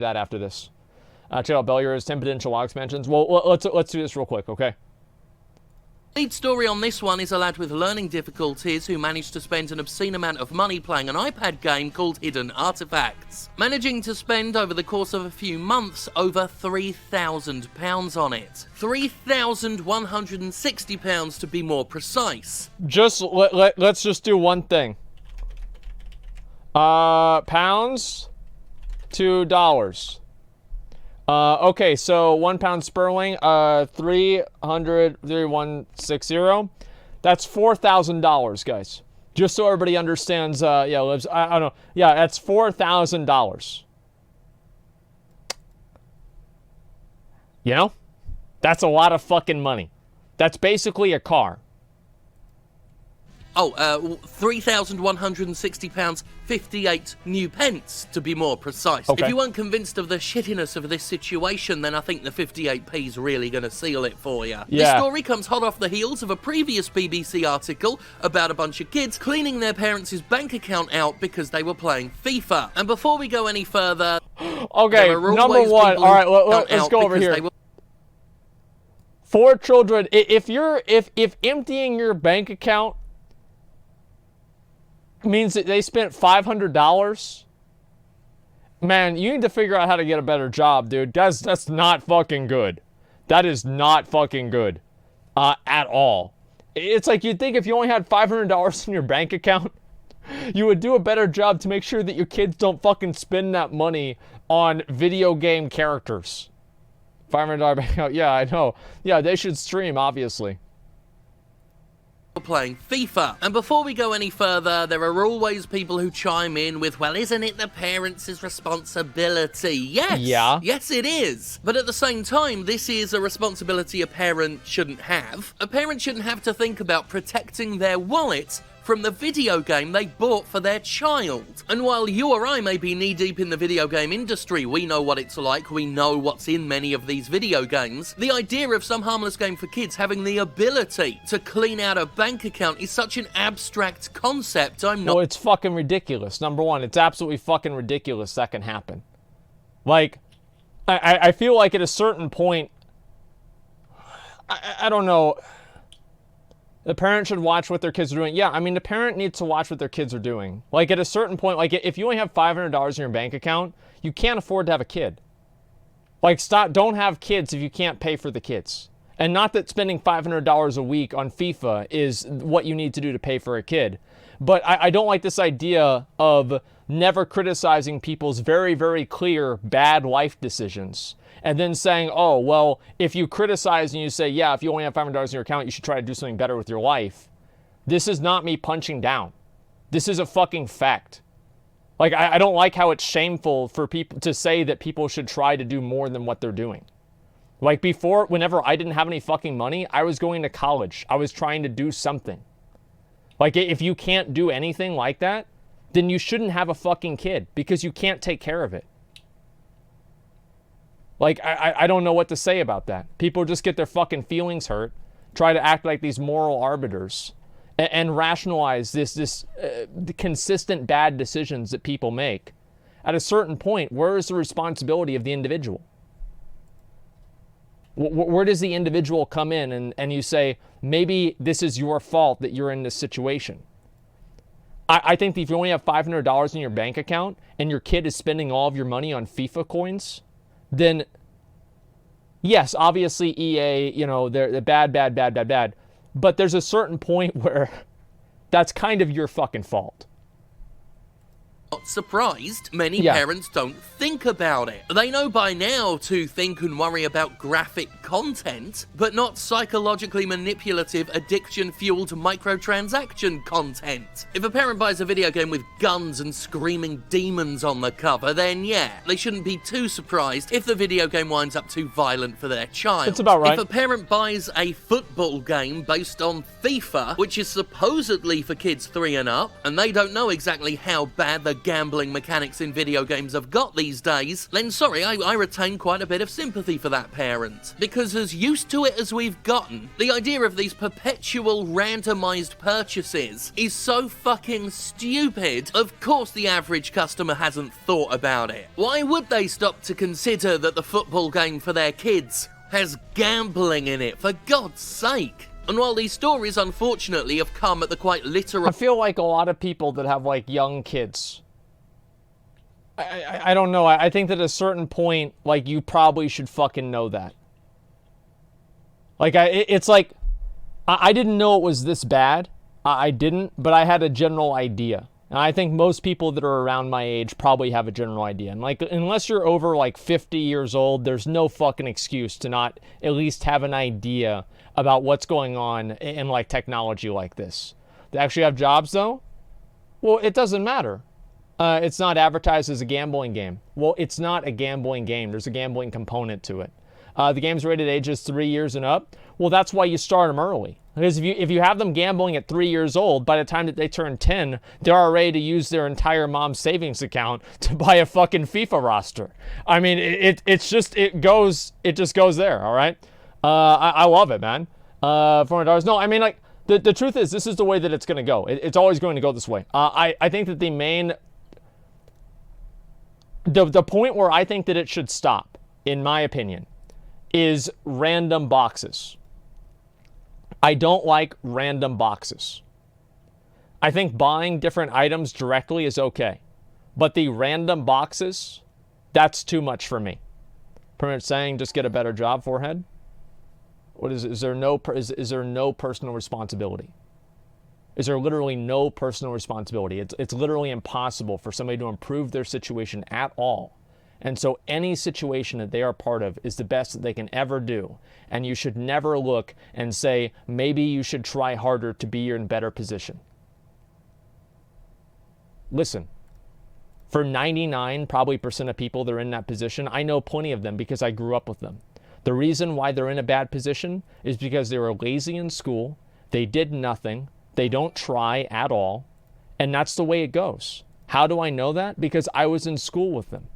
that after this. Check out Bellier's 10 potential law expansions. Well, let's do this real quick, okay? Lead story on this one is a lad with learning difficulties who managed to spend an obscene amount of money playing an iPad game called Hidden Artifacts, managing to spend over the course of a few months over £3,000 on it. £3,160 to be more precise. Just let's just do one thing. Pounds to dollars. Okay, so £1 sterling, 300,160. That's $4,000, guys. Just so everybody understands, lives. I don't know. Yeah, that's $4,000. You know, that's a lot of fucking money. That's basically a car. Oh, £3,160, 58 new pence, to be more precise. Okay. If you weren't convinced of the shittiness of this situation, then I think the 58p's really going to seal it for you. Yeah. The story comes hot off the heels of a previous BBC article about a bunch of kids cleaning their parents' bank account out because they were playing FIFA. And before we go any further... Okay, number one. All right, let's go over here. For children, if emptying your bank account means that they spent $500, man, you need to figure out how to get a better job, dude. That's not fucking good. That is not fucking good at all. It's like you'd think if you only had $500 in your bank account, you would do a better job to make sure that your kids don't fucking spend that money on video game characters. $500 bank account, yeah, I know. Yeah, they should stream, obviously. Playing FIFA. And before we go any further, there are always people who chime in with, well, isn't it the parents' responsibility? Yes. Yeah. Yes, it is. But at the same time, this is a responsibility a parent shouldn't have. A parent shouldn't have to think about protecting their wallet from the video game they bought for their child. And while you or I may be knee-deep in the video game industry, we know what it's like, we know what's in many of these video games, the idea of some harmless game for kids having the ability to clean out a bank account is such an abstract concept, Well, it's fucking ridiculous. Number one, it's absolutely fucking ridiculous that can happen. Like, I feel like at a certain point, I don't know... The parent should watch what their kids are doing. Yeah, I mean, the parent needs to watch what their kids are doing. Like, at a certain point, like, if you only have $500 in your bank account, you can't afford to have a kid. Like, don't have kids if you can't pay for the kids. And not that spending $500 a week on FIFA is what you need to do to pay for a kid. But I don't like this idea of never criticizing people's very, very clear bad life decisions. And then saying, oh, well, if you criticize and you say, yeah, if you only have $500 in your account, you should try to do something better with your life. This is not me punching down. This is a fucking fact. Like, I don't like how it's shameful for people to say that people should try to do more than what they're doing. Like before, whenever I didn't have any fucking money, I was going to college. I was trying to do something. Like, if you can't do anything like that, then you shouldn't have a fucking kid because you can't take care of it. Like, I don't know what to say about that. People just get their fucking feelings hurt, try to act like these moral arbiters, and rationalize this consistent bad decisions that people make. At a certain point, where is the responsibility of the individual? Where does the individual come in and you say, maybe this is your fault that you're in this situation? I think that if you only have $500 in your bank account and your kid is spending all of your money on FIFA coins, then yes, obviously EA, they're bad. But there's a certain point where that's kind of your fucking fault. Not surprised, many parents don't think about it. They know by now to think and worry about graphic content, but not psychologically manipulative, addiction-fueled microtransaction content. If a parent buys a video game with guns and screaming demons on the cover, then yeah, they shouldn't be too surprised if the video game winds up too violent for their child. That's about right. If a parent buys a football game based on FIFA, which is supposedly for kids 3 and up, and they don't know exactly how bad the gambling mechanics in video games have got these days, then sorry, I retain quite a bit of sympathy for that parent. Because as used to it as we've gotten, the idea of these perpetual randomized purchases is so fucking stupid, of course the average customer hasn't thought about it. Why would they stop to consider that the football game for their kids has gambling in it, for God's sake? And while these stories, unfortunately, have come at the quite literal... I feel like a lot of people that have, like, young kids, I don't know, I think that at a certain point, like, you probably should fucking know that. Like, it's like, I didn't know it was this bad. I didn't, but I had a general idea. And I think most people that are around my age probably have a general idea. And, like, unless you're over, like, 50 years old, there's no fucking excuse to not at least have an idea about what's going on in, like, technology like this. They actually have jobs, though? Well, it doesn't matter. It's not advertised as a gambling game. Well, it's not a gambling game. There's a gambling component to it. The game's rated ages 3 years and up. Well, that's why you start them early. Because if you have them gambling at 3 years old, by the time that they turn 10, they're ready to use their entire mom's savings account to buy a fucking FIFA roster. I mean, it just goes there, all right? I love it, man. $400. No, I mean, like, the truth is, this is the way that it's going to go. It's always going to go this way. I think that the main... The point where I think that it should stop, in my opinion, is random boxes. I don't like random boxes. I think buying different items directly is okay. But the random boxes, that's too much for me. Pretty much saying just get a better job, forehead. What is there no personal responsibility? Is there literally no personal responsibility? It's literally impossible for somebody to improve their situation at all. And so any situation that they are part of is the best that they can ever do. And you should never look and say, maybe you should try harder to be in a better position. Listen, for 99% probably of people that are in that position, I know plenty of them because I grew up with them. The reason why they're in a bad position is because they were lazy in school, they did nothing, they don't try at all, and that's the way it goes. How do I know that? Because I was in school with them.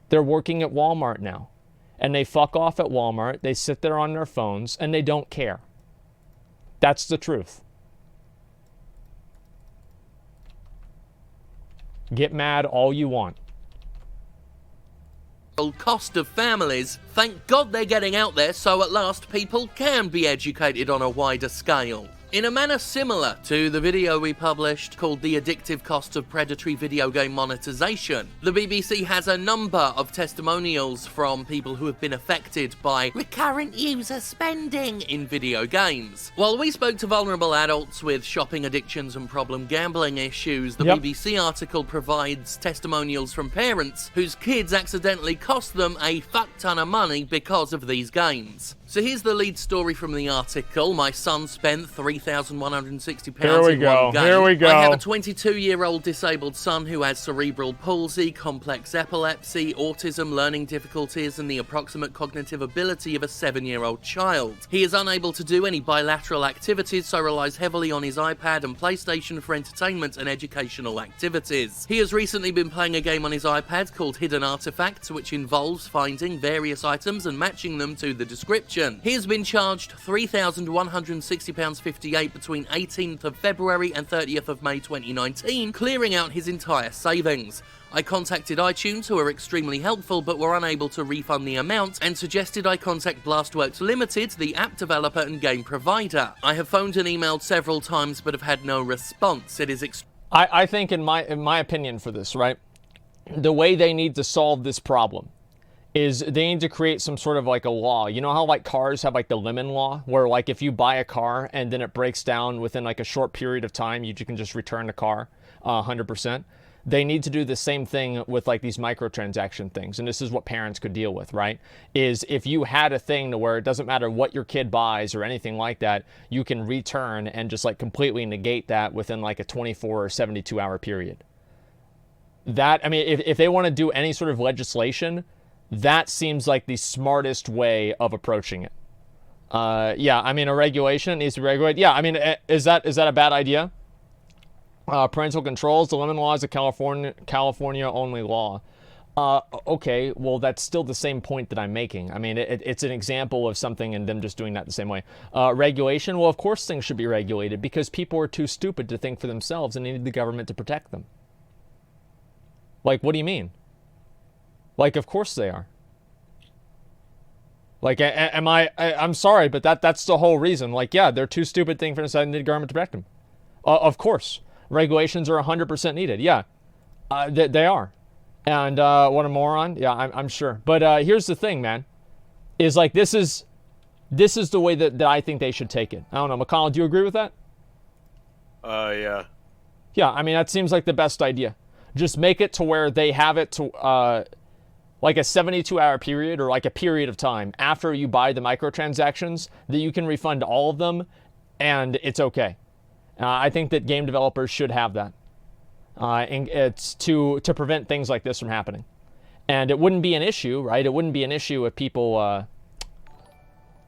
They're working at Walmart now, and they fuck off at Walmart, they sit there on their phones, and they don't care. That's the truth. Get mad all you want. Cost of families, thank God they're getting out there so at last people can be educated on a wider scale. In a manner similar to the video we published called The Addictive Cost of Predatory Video Game Monetization, the BBC has a number of testimonials from people who have been affected by recurrent user spending in video games. While we spoke to vulnerable adults with shopping addictions and problem gambling issues, the BBC article provides testimonials from parents whose kids accidentally cost them a fuck ton of money because of these games. So here's the lead story from the article. My son spent £3,160 in one game. Here we go. I have a 22-year-old disabled son who has cerebral palsy, complex epilepsy, autism, learning difficulties, and the approximate cognitive ability of a 7-year-old child. He is unable to do any bilateral activities, so relies heavily on his iPad and PlayStation for entertainment and educational activities. He has recently been playing a game on his iPad called Hidden Artifacts, which involves finding various items and matching them to the description. He has been charged £3,160.58 between 18th of February and 30th of May 2019, clearing out his entire savings. I contacted iTunes, who were extremely helpful but were unable to refund the amount, and suggested I contact Blastworks Limited, the app developer and game provider. I have phoned and emailed several times but have had no response. It is I think in my opinion for this, right, the way they need to solve this problem is they need to create some sort of like a law. You know how like cars have like the lemon law, where like if you buy a car and then it breaks down within like a short period of time, you can just return the car 100%. They need to do the same thing with like these microtransaction things. And this is what parents could deal with, right? Is if you had a thing to where it doesn't matter what your kid buys or anything like that, you can return and just like completely negate that within like a 24 or 72 hour period. That, I mean, if they want to do any sort of legislation, that seems like the smartest way of approaching it. Yeah, I mean, a regulation needs to be regulated. Yeah, I mean, is that a bad idea? Parental controls, the lemon law is a California only law. Okay, well, that's still the same point that I'm making. I mean, it's an example of something and them just doing that the same way. Regulation, well, of course things should be regulated because people are too stupid to think for themselves and they need the government to protect them. Like, what do you mean? Like, of course they are. Like, I'm sorry, but that's the whole reason. Like, yeah, they're too stupid to think for themselves and need the government to protect them. Of course. Regulations are 100% needed. Yeah, they are. And what a moron. Yeah, I'm sure. But here's the thing, man. Is like this is the way that I think they should take it. I don't know, McConnell, do you agree with that? Yeah. Yeah, I mean, that seems like the best idea. Just make it to where they have it to like a 72-hour period or like a period of time after you buy the microtransactions that you can refund all of them and it's okay. I think that game developers should have that. And it's to prevent things like this from happening. And it wouldn't be an issue, right? It wouldn't be an issue if people,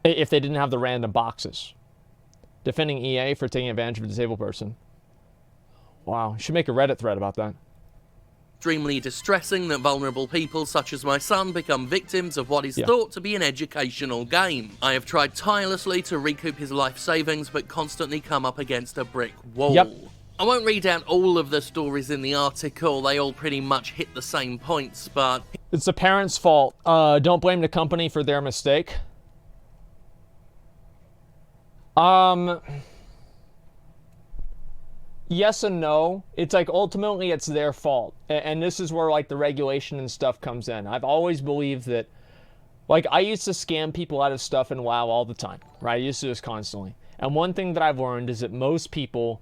if they didn't have the random boxes. Defending EA for taking advantage of a disabled person. Wow, you should make a Reddit thread about that. Extremely distressing that vulnerable people such as my son become victims of what is thought to be an educational game. I have tried tirelessly to recoup his life savings but constantly come up against a brick wall. Yep. I won't read out all of the stories in the article, they all pretty much hit the same points, but... It's the parents' fault. Don't blame the company for their mistake. Yes and no. It's like ultimately it's their fault. And this is where like the regulation and stuff comes in. I've always believed that, like, I used to scam people out of stuff in WoW all the time, right? I used to do this constantly. And one thing that I've learned is that most people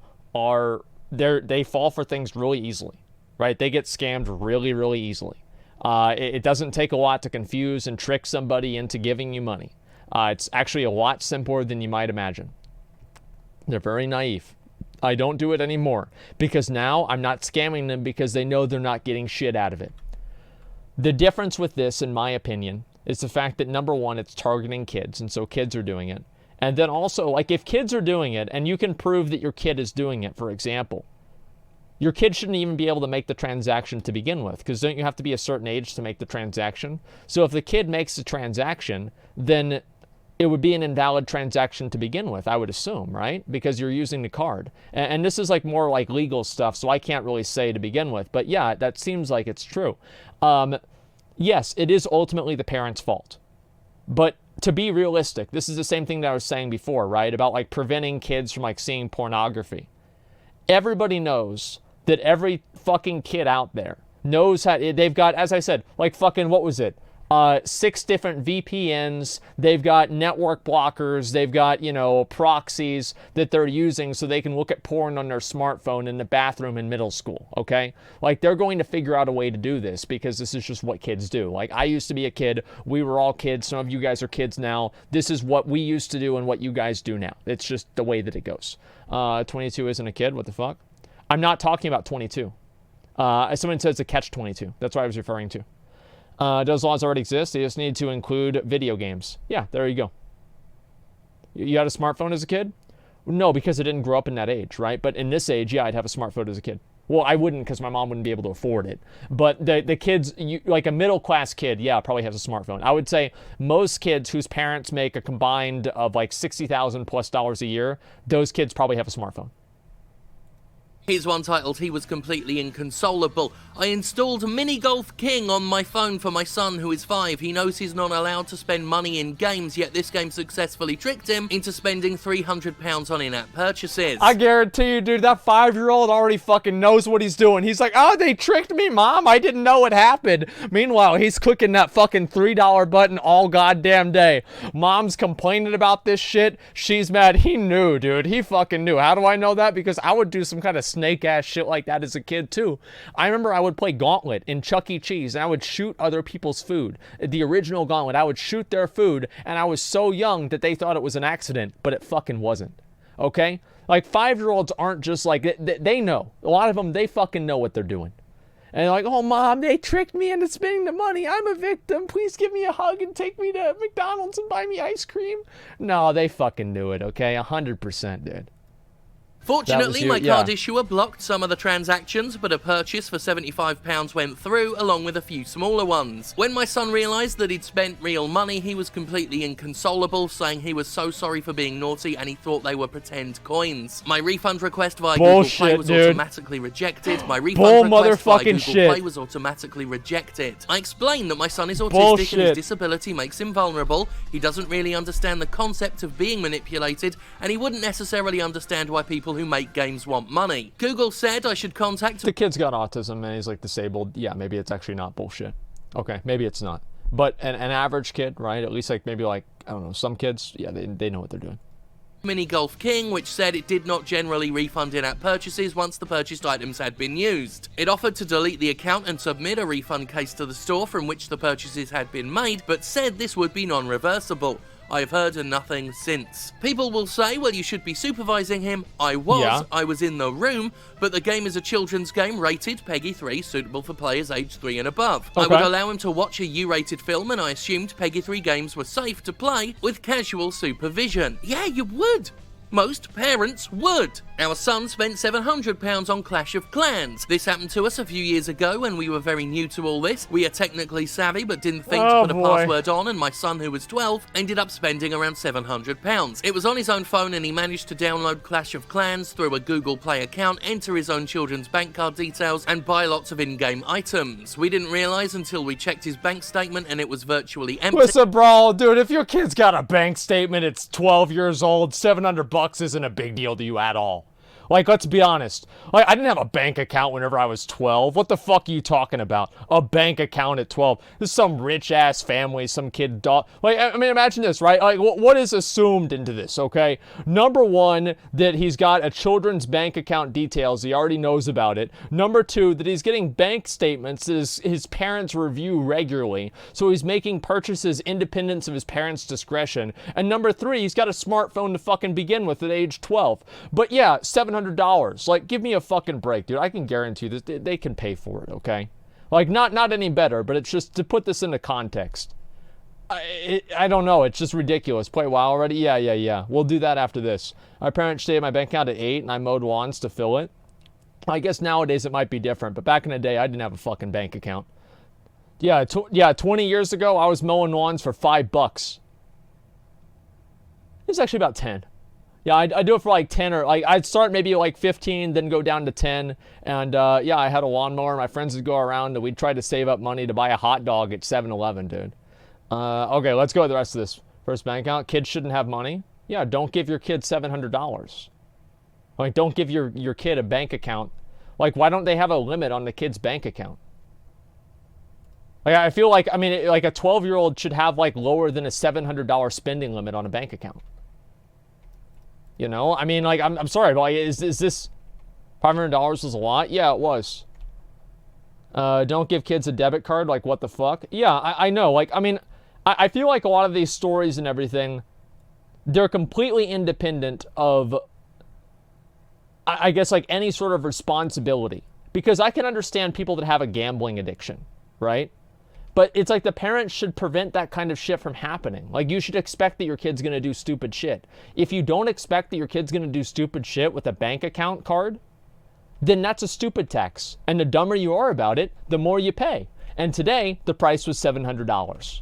they fall for things really easily, right? They get scammed really, really easily. It doesn't take a lot to confuse and trick somebody into giving you money. It's actually a lot simpler than you might imagine. They're very naive. I don't do it anymore because now I'm not scamming them because they know they're not getting shit out of it. The difference with this, in my opinion, is the fact that number one, it's targeting kids, and so kids are doing it. And then also, like, if kids are doing it and you can prove that your kid is doing it, for example, your kid shouldn't even be able to make the transaction to begin with, because don't you have to be a certain age to make the transaction? So if the kid makes the transaction, then it would be an invalid transaction to begin with, I would assume, right? Because you're using the card. And this is like more like legal stuff, so I can't really say to begin with. But yeah, that seems like it's true. Yes, it is ultimately the parents' fault. But to be realistic, this is the same thing that I was saying before, right? About like preventing kids from like seeing pornography. Everybody knows that every fucking kid out there knows how, they've got, as I said, like fucking, what was it? 6 different VPNs, they've got network blockers, they've got, you know, proxies that they're using so they can look at porn on their smartphone in the bathroom in middle school, okay? Like, they're going to figure out a way to do this because this is just what kids do. Like, I used to be a kid, we were all kids, some of you guys are kids now. This is what we used to do and what you guys do now. It's just the way that it goes. 22 isn't a kid, what the fuck? I'm not talking about 22. Someone says a catch-22, that's what I was referring to. Those laws already exist. They just need to include video games. Yeah, there you go. You had a smartphone as a kid? No, because I didn't grow up in that age, right? But in this age, yeah, I'd have a smartphone as a kid. Well, I wouldn't because my mom wouldn't be able to afford it. But the kids, like a middle-class kid, yeah, probably has a smartphone. I would say most kids whose parents make a combined of like $60,000 plus a year, those kids probably have a smartphone. Here's one titled, He Was Completely Inconsolable. I installed Mini Golf King on my phone for my son who is 5. He knows he's not allowed to spend money in games, yet this game successfully tricked him into spending £300 on in-app purchases. I guarantee you, dude, that 5-year-old already fucking knows what he's doing. He's like, oh, they tricked me, Mom. I didn't know what happened. Meanwhile, he's clicking that fucking $3 button all goddamn day. Mom's complaining about this shit. She's mad. He knew, dude. He fucking knew. How do I know that? Because I would do some kind of snake ass shit like that as a kid too. I remember I would play Gauntlet in Chuck E. Cheese and I would shoot other people's food. The original Gauntlet, I would shoot their food and I was so young that they thought it was an accident, but it fucking wasn't. Okay? Like 5-year-olds aren't just like, they know. A lot of them, they fucking know what they're doing. And they're like, oh, Mom, they tricked me into spending the money. I'm a victim. Please give me a hug and take me to McDonald's and buy me ice cream. No, they fucking knew it, okay? 100%, dude. Fortunately, my card issuer blocked some of the transactions, but a purchase for £75 went through, along with a few smaller ones. When my son realised that he'd spent real money, he was completely inconsolable, saying he was so sorry for being naughty and he thought they were pretend coins. My refund request via Google Play was automatically rejected. My refund request via Google Play was automatically rejected. I explained that my son is autistic and his disability makes him vulnerable. He doesn't really understand the concept of being manipulated, and he wouldn't necessarily understand why people who make games want money. Google said I should contact... The kid's got autism and he's like disabled. Yeah, maybe it's actually not bullshit. Okay, maybe it's not. But an average kid, right? At least like maybe like, I don't know, some kids, yeah, they know what they're doing. Mini Golf King, which said it did not generally refund in-app purchases once the purchased items had been used. It offered to delete the account and submit a refund case to the store from which the purchases had been made, but said this would be non-reversible. I have heard nothing since. People will say, well, you should be supervising him. I was in the room, but the game is a children's game rated Peggy 3, suitable for players aged 3 and above. I would allow him to watch a U-rated film, and I assumed Peggy 3 games were safe to play with casual supervision. Yeah, you would. Most parents would. Our son spent £700 on Clash of Clans. This happened to us a few years ago when we were very new to all this. We are technically savvy but didn't think to put a password on, and my son, who was 12, ended up spending around £700. It was on his own phone and he managed to download Clash of Clans through a Google Play account, enter his own children's bank card details, and buy lots of in-game items. We didn't realise until we checked his bank statement and it was virtually empty. Listen, bro, dude, if your kid's got a bank statement, it's 12 years old, $700 isn't a big deal to you at all. Like, let's be honest. Like, I didn't have a bank account whenever I was 12. What the fuck are you talking about? A bank account at 12. This is some rich-ass family, some kid... Like, I mean, imagine this, right? Like, what is assumed into this, okay? Number one, that he's got a children's bank account details. He already knows about it. Number two, that he's getting bank statements that his parents review regularly. So he's making purchases independent of his parents' discretion. And number three, he's got a smartphone to fucking begin with at age 12. But yeah, $700. Like, give me a fucking break, dude. I can guarantee this. They can pay for it, okay? Like, not any better, but it's just to put this into context. I don't know. It's just ridiculous. Play WoW already? Yeah. We'll do that after this. My parents stayed my bank account at 8, and I mowed lawns to fill it. I guess nowadays it might be different, but back in the day, I didn't have a fucking bank account. Yeah, 20 years ago, I was mowing lawns for $5. It was actually about 10. Yeah, I do it for like 10 or like I'd start maybe like 15, then go down to 10. And yeah, I had a lawnmower. My friends would go around and we'd try to save up money to buy a hot dog at 7-Eleven, dude. Okay, let's go with the rest of this. First bank account. Kids shouldn't have money. Yeah, don't give your kid $700. Like, don't give your kid a bank account. Like, why don't they have a limit on the kid's bank account? Like, I feel like, I mean, like a 12-year-old should have like lower than a $700 spending limit on a bank account. You know, I mean, like, I'm sorry, but like, is this $500 was a lot? Yeah, it was. Don't give kids a debit card. Like, what the fuck? Yeah, I know. Like, I mean, I feel like a lot of these stories and everything, they're completely independent of, I guess, like any sort of responsibility. Because I can understand people that have a gambling addiction, right? But it's like the parents should prevent that kind of shit from happening. Like, you should expect that your kid's going to do stupid shit. If you don't expect that your kid's going to do stupid shit with a bank account card, then that's a stupid tax. And the dumber you are about it, the more you pay. And today, the price was $700.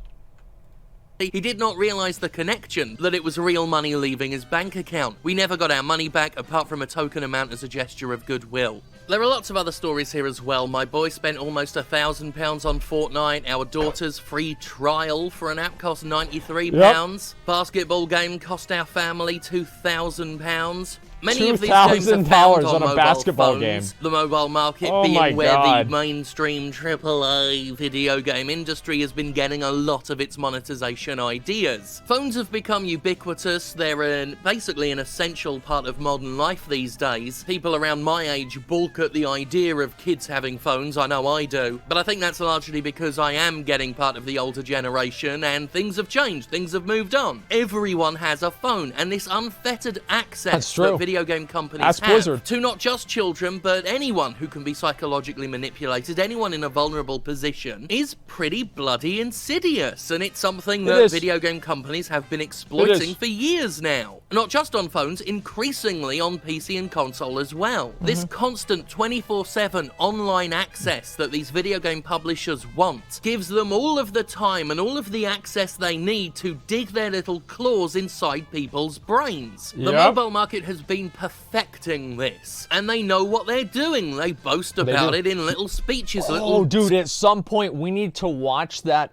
He did not realise the connection, that it was real money leaving his bank account. We never got our money back, apart from a token amount as a gesture of goodwill. There are lots of other stories here as well. My boy spent almost £1,000 on Fortnite. Our daughter's free trial for an app cost £93. Yep. Basketball game cost our family £2,000. Many of these games are found on a basketball game. The mobile market being where the mainstream AAA video game industry has been getting a lot of its monetization ideas. Phones have become ubiquitous. They're basically an essential part of modern life these days. People around my age balk at the idea of kids having phones. I know I do. But I think that's largely because I am getting part of the older generation and things have changed. Things have moved on. Everyone has a phone, and this unfettered access that video game companies have to not just children but anyone who can be psychologically manipulated, anyone in a vulnerable position, is pretty bloody insidious, and it's something that video game companies have been exploiting for years now. Not just on phones, increasingly on PC and console as well. This constant 24/7 online access that these video game publishers want gives them all of the time and all of the access they need to dig their little claws inside people's brains. The mobile market has been perfecting this, and they know what they're doing. They boast about it in little speeches. Oh, dude, at some point we need to watch that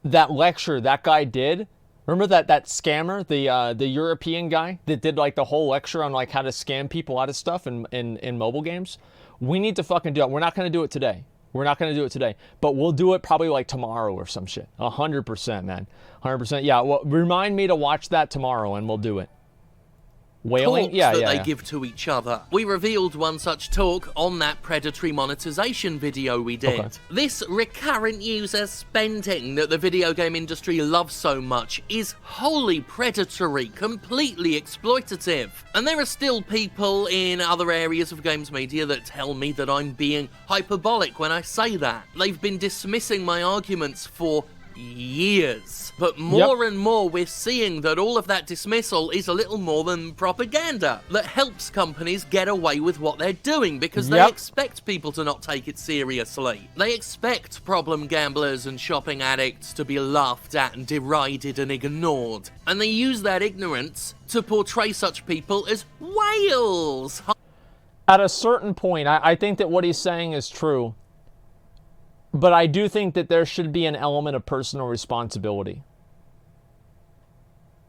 that lecture that guy did. Remember that scammer, the European guy that did like the whole lecture on like how to scam people out of stuff in mobile games? We need to fucking do it. We're not going to do it today. We're not going to do it today, but we'll do it probably like tomorrow or some shit. 100%, man. 100%. Yeah, well, remind me to watch that tomorrow and we'll do it. Whaling? Talks that they give to each other. We revealed one such talk on that predatory monetization video we did. Okay. This recurrent user spending that the video game industry loves so much is wholly predatory, completely exploitative. And there are still people in other areas of games media that tell me that I'm being hyperbolic when I say that. They've been dismissing my arguments for years, but more and more we're seeing that all of that dismissal is a little more than propaganda that helps companies get away with what they're doing because they expect people to not take it seriously. They expect problem gamblers and shopping addicts to be laughed at and derided and ignored, and they use that ignorance to portray such people as whales. At a certain point, I think that what he's saying is true. But I do think that there should be an element of personal responsibility.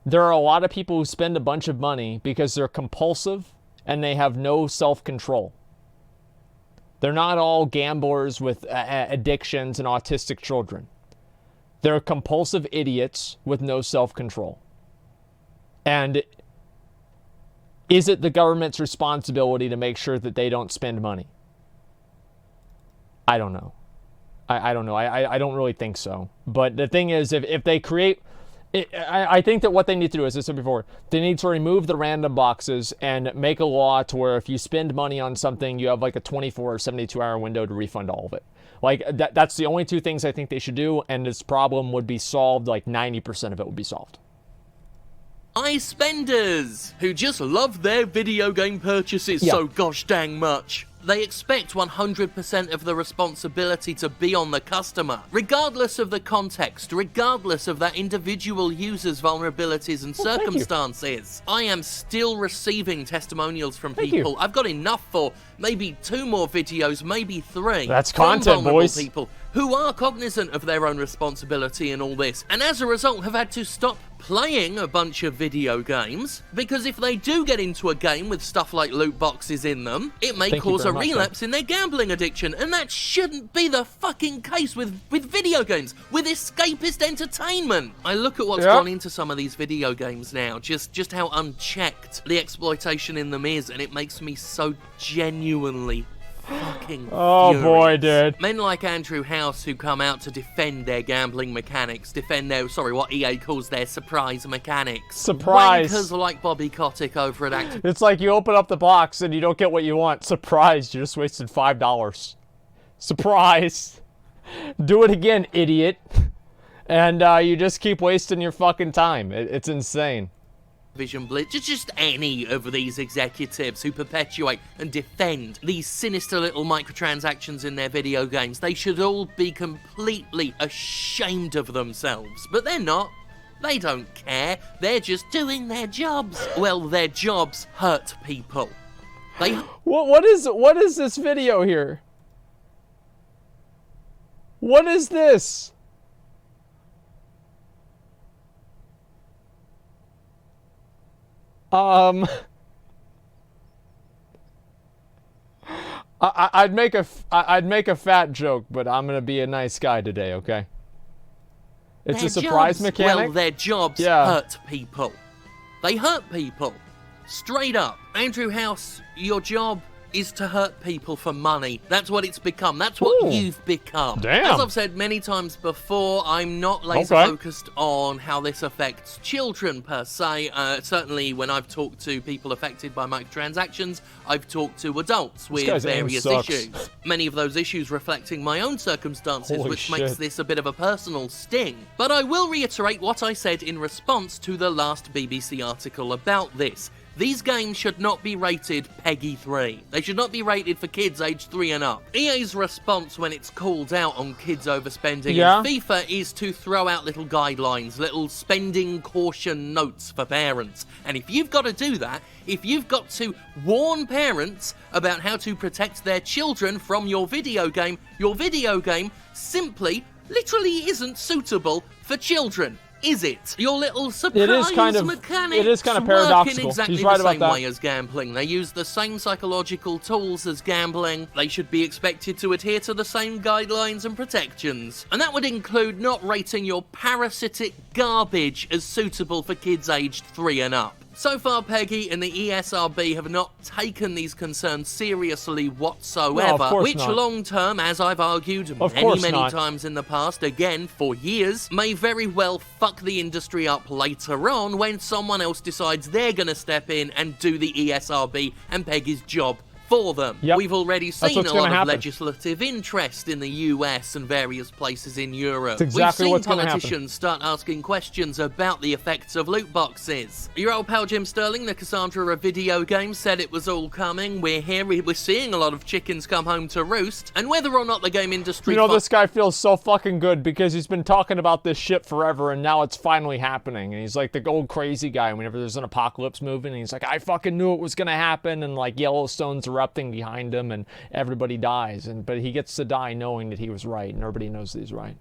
There are a lot of people who spend a bunch of money because they're compulsive and they have no self-control. They're not all gamblers with addictions and autistic children. They're compulsive idiots with no self-control. And is it the government's responsibility to make sure that they don't spend money? I don't know. I don't know. I don't really think so. But the thing is, if they create... I think that what they need to do, as I said before, they need to remove the random boxes and make a law to where if you spend money on something, you have like a 24 or 72-hour window to refund all of it. Like, that's the only two things I think they should do, and this problem would be solved, like 90% of it would be solved. Spenders who just love their video game purchases so gosh dang much. They expect 100% of the responsibility to be on the customer, regardless of the context, regardless of that individual user's vulnerabilities and circumstances. I am still receiving testimonials from people. I've got enough for maybe 2 more videos, maybe 3. That's content, boys. People who are cognizant of their own responsibility in all this, and as a result have had to stop playing a bunch of video games, because if they do get into a game with stuff like loot boxes in them, it may cause a relapse in their gambling addiction, and that shouldn't be the fucking case with video games, with escapist entertainment. I look at what's gone into some of these video games now, just how unchecked the exploitation in them is, and it makes me so genuinely fucking furious. Boy, dude. Men like Andrew House who come out to defend their gambling mechanics, defend their, what EA calls their surprise mechanics. Surprise. Wankers like Bobby Kotick over at Activision. It's like you open up the box and you don't get what you want. Surprise, you just wasted $5. Surprise. Do it again, idiot. And you just keep wasting your fucking time. It's insane. Vision Blitz, just any of these executives who perpetuate and defend these sinister little microtransactions in their video games. They should all be completely ashamed of themselves, but they're not. They don't care. They're just doing their jobs. Well, their jobs hurt people. They... What is this video here? What is this? I'd make a fat joke, but I'm gonna be a nice guy today, okay? It's their a surprise mechanic. Well, their jobs hurt people. They hurt people. Straight up. Andrew House, your job is to hurt people for money. That's what it's become. That's what you've become. Damn. As I've said many times before, I'm not laser focused on how this affects children per se. Certainly when I've talked to people affected by microtransactions, I've talked to adults with various issues. Many of those issues reflecting my own circumstances, which makes this a bit of a personal sting. But I will reiterate what I said in response to the last BBC article about this. These games should not be rated PEGI 3. They should not be rated for kids aged 3 and up. EA's response when it's called out on kids overspending in FIFA is to throw out little guidelines, little spending caution notes for parents. And if you've got to do that, if you've got to warn parents about how to protect their children from your video game simply, literally isn't suitable for children. Is it? Your little surprise mechanics it is kind of paradoxical. work in exactly He's right the about same that. way as gambling. They use the same psychological tools as gambling. They should be expected to adhere to the same guidelines and protections. And that would include not rating your parasitic garbage as suitable for kids aged 3 and up. So far, PEGI and the ESRB have not taken these concerns seriously whatsoever, which long-term, as I've argued many times in the past, again, for years, may very well fuck the industry up later on when someone else decides they're going to step in and do the ESRB and PEGI's job for them. We've already seen a lot of legislative interest in the US and various places in Europe. We've seen politicians start asking questions about the effects of loot boxes. Your old pal Jim Sterling, the Cassandra of video games, said it was all coming. We're here, we're seeing a lot of chickens come home to roost, and whether or not the game industry... You know, this guy feels so fucking good because he's been talking about this shit forever, and now it's finally happening. And he's like the old crazy guy whenever there's an apocalypse moving, and he's like, I fucking knew it was gonna happen, and like Yellowstone's erupting behind him and everybody dies, but he gets to die knowing that he was right and everybody knows that he's right.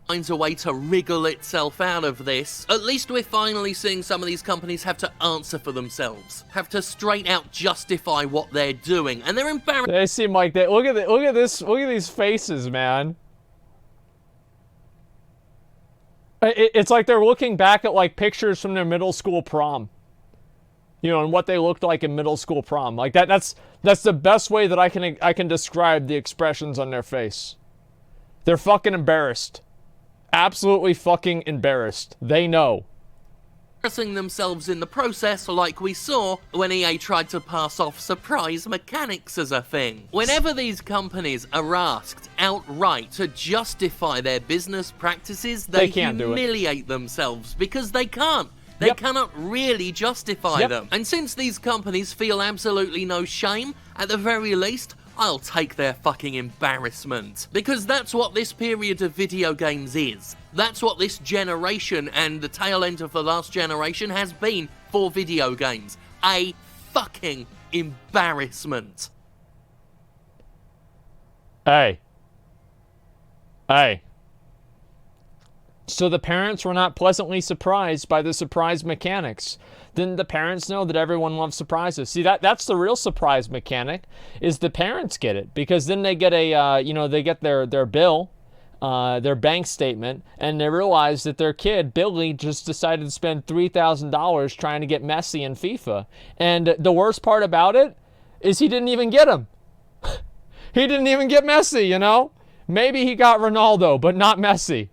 Finds a way to wriggle itself out of this. At least we're finally seeing some of these companies have to answer for themselves, have to straight out justify what they're doing, and they're embarrassed. They seem like that. Look at these faces, man. It's like they're looking back at like pictures from their middle school prom. You know, and what they looked like in middle school prom. Like that's the best way that I can describe the expressions on their face. They're fucking embarrassed. Absolutely fucking embarrassed. They know. Embarrassing themselves in the process, like we saw when EA tried to pass off surprise mechanics as a thing. Whenever these companies are asked outright to justify their business practices, they humiliate themselves because they can't. They cannot really justify them. And since these companies feel absolutely no shame, at the very least, I'll take their fucking embarrassment. Because that's what this period of video games is. That's what this generation and the tail end of the last generation has been for video games. A fucking embarrassment. Hey. So the parents were not pleasantly surprised by the surprise mechanics. Then the parents know that everyone loves surprises. See, that's the real surprise mechanic, is the parents get it. Because then they get they get their bill, their bank statement, and they realize that their kid, Billy, just decided to spend $3,000 trying to get Messi in FIFA. And the worst part about it is he didn't even get him. He didn't even get Messi, you know? Maybe he got Ronaldo, but not Messi.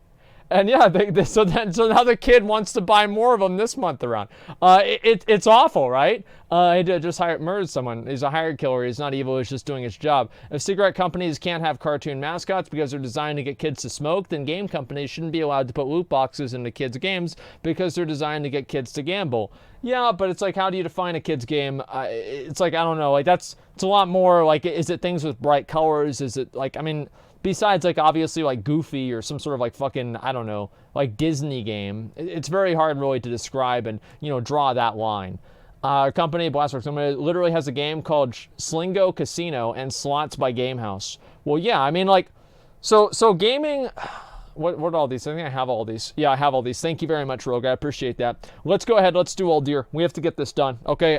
And yeah, so now the kid wants to buy more of them this month around. It's awful, right? He just murdered someone. He's a hired killer. He's not evil. He's just doing his job. If cigarette companies can't have cartoon mascots because they're designed to get kids to smoke, then game companies shouldn't be allowed to put loot boxes into kids' games because they're designed to get kids to gamble. Yeah, but it's like, how do you define a kid's game? It's like, I don't know. Like it's a lot more like, is it things with bright colors? Is it like, I mean, besides like obviously like Goofy or some sort of like fucking, I don't know, like Disney game, it's very hard really to describe and, draw that line. Company, Blastworks, literally has a game called Slingo Casino and Slots by Gamehouse. Well, yeah, I mean like, so gaming, what are all these? I think I have all these. Yeah, I have all these. Thank you very much, Rogue. I appreciate that. Let's go ahead. Let's do Old Deer. We have to get this done. Okay.